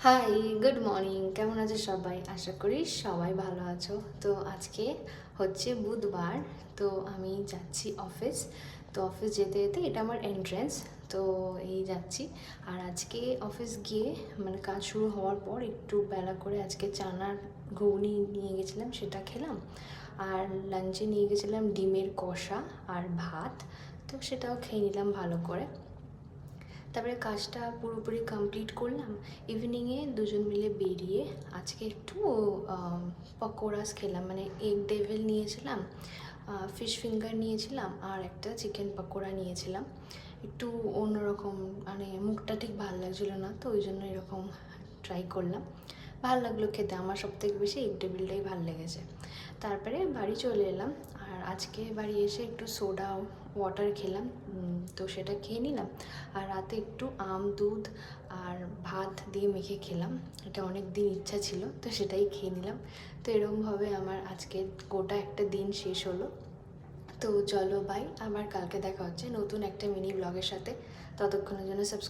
High, good morning. কেমন আছো সবাই? আশা করি সবাই ভালো আছো। তো আজকে হচ্ছে বুধবার, তো আমি যাচ্ছি অফিস। তো অফিস যেতে যেতে এটা আমার এন্ট্রেন্স, তো এই যাচ্ছি। আর আজকে অফিস গিয়ে মানে কাজ শুরু হওয়ার পর একটু বেলা করে আজকে চানার ঘুগনি নিয়ে গেছিলাম, সেটা খেলাম। আর লাঞ্চে নিয়ে গেছিলাম ডিমের কষা আর ভাত, তো সেটাও খেয়ে নিলাম ভালো করে। তারপরে কাজটা পুরোপুরি কমপ্লিট করলাম। ইভিনিংয়ে দুজন মিলে বেরিয়ে আজকে একটু পকোড়াস খেলাম, মানে এগ ডেভিল নিয়েছিলাম, ফিশ ফিঙ্গার নিয়েছিলাম আর একটা চিকেন পকোড়া নিয়েছিলাম। একটু অন্যরকম, মানে মুখটা ঠিক ভালো লাগছিলো না, তো ওই জন্য এরকম ট্রাই করলাম। ভালো লাগলো খেতে, আমার সবথেকে বেশি এগ ডেভিলটাই ভালো লেগেছে। তারপরে বাড়ি চলে এলাম। আর আজকে বাড়ি এসে একটু সোডা ওয়াটার খেলাম, তো সেটা খেয়ে নিলাম। আর রাতে একটু আম দুধ আর ভাত দিয়ে মেখে খেলাম, এটা অনেক দিন ইচ্ছা ছিল, তো সেটাই খেয়ে নিলাম। তো এরকমভাবে আমার আজকে গোটা একটা দিন শেষ হলো। তো চলো বাই, আবার কালকে দেখা হচ্ছে নতুন একটা মিনি ব্লগের সাথে। ততক্ষণের জন্য সাবস্ক্রাইব